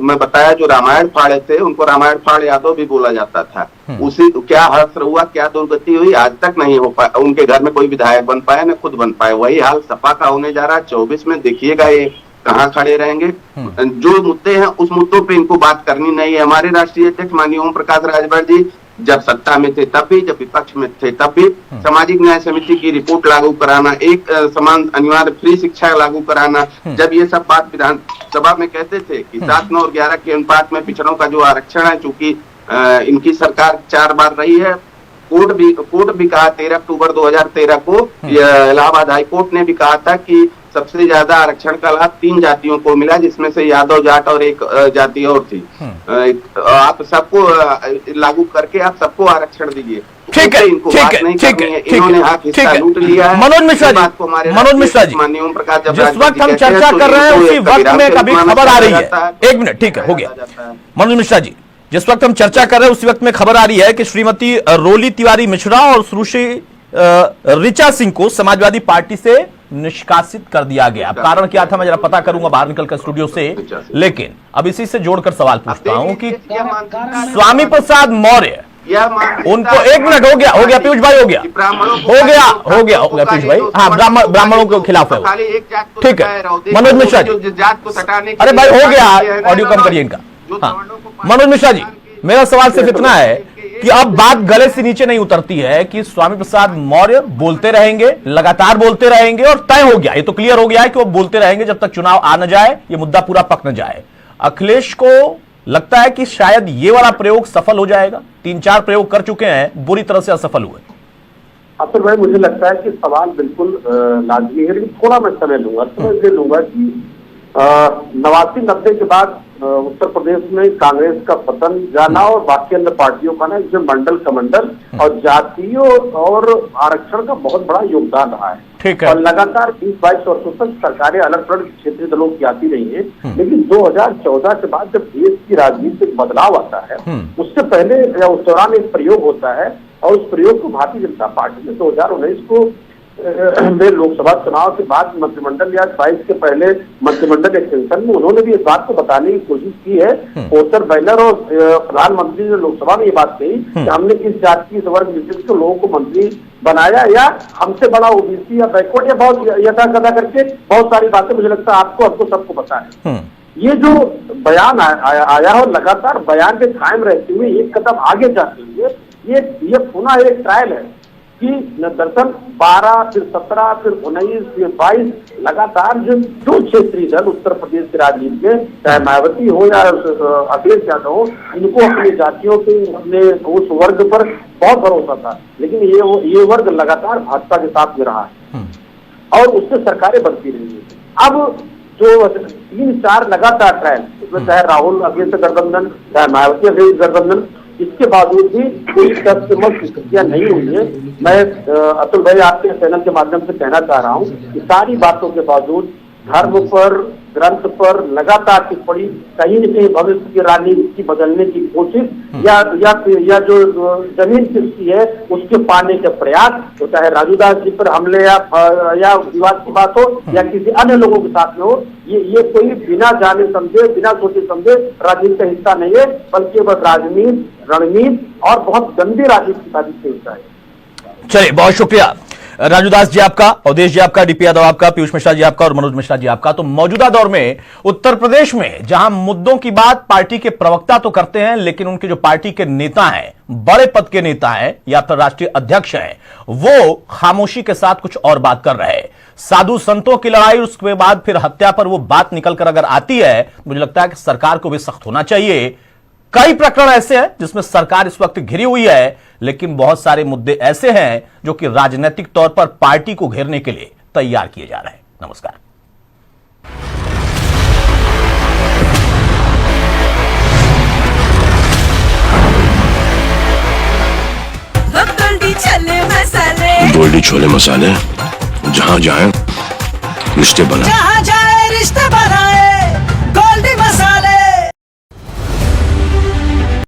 मैं बताया, जो रामायण फाड़े थे उनको रामायण फाड़ यादव भी बोला जाता था। उसी क्या हर्ष हुआ, क्या दुर्गति हुई, आज तक नहीं हो पाया। उनके घर में कोई विधायक बन पाया, न खुद बन पाए। वही हाल सपा का होने जा रहा है। 24 में देखिएगा ये कहाँ खड़े रहेंगे। जो मुद्दे हैं उस मुद्दों पे इनको बात करनी नहीं है। हमारे राष्ट्रीय अध्यक्ष माननीय ओम प्रकाश राजभर जी जब सत्ता में थे तब भी, जब विपक्ष में थे तब भी, सामाजिक न्याय समिति की रिपोर्ट लागू कराना, एक समान अनिवार्य फ्री शिक्षा लागू कराना, जब ये सब बात विधानसभा में कहते थे कि 7, 9 और 11 के अनुपात में पिछड़ों का जो आरक्षण है, चूंकि इनकी सरकार 4 बार रही है, कोर्ट भी कहा 13 अक्टूबर 2013 को इलाहाबाद हाई कोर्ट ने भी कहा था कि सबसे ज्यादा आरक्षण का लाभ 3 जातियों को मिला, जिसमें से यादव जाट और एक जाति और थी। आप सबको लागू करके आप सबको आरक्षण दीजिए। ठीक है, इनको ठीक बात है, नहीं ठीक करनी है, है, इन्होंने आप ठीक हिस्सा है। लूट लिया है। मनोज मिश्रा इस जी, बात को हमारे मनोज मिश्रा जी, माननीय ओम प्रकाश जब जिस वक्त हम राजनीति चर्चा कहते कर रहे हैं तो उसी इनको वक्त में कबीरा कभी फिल्म खबर आ रही जाता है, एक मिनट, ठीक है, हो गया मनोज मिश्रा जी, जिस वक्त हम चर्चा कर रहे हैं उसी वक्त में खबर आ रही है कि श्रीमती रोली तिवारी मिश्रा और सुश्री ऋचा सिंह को समाजवादी पार्टी से निष्कासित कर दिया गया। अब कारण क्या था मैं जरा पता करूंगा बाहर निकलकर स्टूडियो से, लेकिन अब इसी से जोड़कर सवाल पूछता हूं कि स्वामी प्रसाद मौर्य उनको, एक मिनट, हो गया पीयूष भाई, हो गया पीयूष भाई, हाँ ब्राह्मणों के खिलाफ है, ठीक है मनोज मिश्रा जी, अरे भाई हो गया, ऑडियो कम करिए इनका। हाँ मनोज मिश्रा जी, मेरा सवाल सिर्फ इतना है कि अब बात गले से नीचे नहीं उतरती है कि स्वामी प्रसाद मौर्य बोलते रहेंगे, लगातार बोलते रहेंगे, और तय हो गया, ये तो क्लियर हो गया है कि वो बोलते रहेंगे जब तक चुनाव आ न जाए, ये मुद्दा पूरा पक न जाए। अखिलेश को लगता है कि शायद ये वाला प्रयोग सफल हो जाएगा, 3-4 प्रयोग कर चुके हैं, बुरी तरह से असफल हुए। असल भाई मुझे लगता है कि सवाल बिल्कुल लाजमी है, लेकिन थोड़ा मैं समय लूंगा कि 89-90 के बाद उत्तर प्रदेश में कांग्रेस का पतन जाना और बाकी अन्य पार्टियों का ना इसमें मंडल कमंडल और जातियों और आरक्षण का बहुत बड़ा योगदान रहा है। ठीक है। और लगातार 20-22 वर्षों तक सरकारें अलग अलग क्षेत्रीय दलों की आती रही है, लेकिन 2014 के बाद जब देश की राजनीति में बदलाव आता है, उससे पहले या उस दौरान एक प्रयोग होता है, और उस प्रयोग को भारतीय जनता पार्टी ने 2019 को में लोकसभा चुनाव के बाद मंत्रिमंडल या 22 के पहले मंत्रिमंडल एक्सटेंशन में उन्होंने भी इस बात को बताने की कोशिश की है। पोस्टर बैनर और प्रधानमंत्री ने लोकसभा में ये बात कही कि हमने इस जाति इस वर्ग विशिष्ट के लोगों को मंत्री बनाया, या हमसे बड़ा ओबीसी या बैकवर्ड या बहुत यथा कथा करके बहुत सारी बातें मुझे लगता है आपको सबको पता है। ये जो बयान आया है और लगातार बयान पे कायम रहते हुए एक कदम आगे जाते हुए ये पुनः एक ट्रायल है कि दरअसल 12 फिर 17 फिर 19 फिर 22 लगातार जो क्षेत्रीय दल उत्तर प्रदेश की राजनीति में, चाहे मायावती हो या अखिलेश यादव हो, इनको अपनी जातियों के अपने उस वर्ग पर बहुत भरोसा था, लेकिन ये वर्ग लगातार भाजपा के साथ में रहा है और उससे सरकारें बनती रही है। अब जो 3-4 लगातार ट्रायल, इसमें चाहे राहुल अखिलेश गठबंधन, चाहे मायावती अखिलेश गठबंधन, इसके बावजूद भी कोई तथ्यमत स्थितियां नहीं हुई है। मैं अतुल भाई आपके चैनल के माध्यम से कहना चाह रहा हूं कि सारी बातों के बावजूद धर्म पर, ग्रंथ पर लगातार टिप्पणी, कहीं न कहीं भविष्य की राजनीति बदलने की कोशिश या जो जमीन किसकी है उसके पाने के प्रयास, तो चाहे राजू दास जी पर हमले या विवाद की बात हो या किसी अन्य लोगों के साथ में हो, ये कोई बिना जाने समझे, बिना सोचे समझे राजनीति का हिस्सा नहीं है, बल्कि वह राजनीति, रणनीति और बहुत गंदी राजनीति की साजिश का हिस्सा है। चलिए, बहुत शुक्रिया राजूदास जी आपका, अवधेश जी आपका, डीपी यादव आपका, पीयूष मिश्रा जी आपका और मनोज मिश्रा जी आपका। तो मौजूदा दौर में उत्तर प्रदेश में जहां मुद्दों की बात पार्टी के प्रवक्ता तो करते हैं, लेकिन उनके जो पार्टी के नेता हैं, बड़े पद के नेता हैं या फिर राष्ट्रीय अध्यक्ष हैं, वो खामोशी के साथ कुछ और बात कर रहे हैं। साधु संतों की लड़ाई, उसके बाद फिर हत्या पर वो बात निकलकर अगर आती है, मुझे लगता है कि सरकार को भी सख्त होना चाहिए। कई प्रकरण ऐसे हैं जिसमें सरकार इस वक्त घिरी हुई है, लेकिन बहुत सारे मुद्दे ऐसे हैं जो कि राजनीतिक तौर पर पार्टी को घेरने के लिए तैयार किए जा रहे हैं। नमस्कार। गोल्डी छोले मसाले, जहां जाएं रिश्ते बना।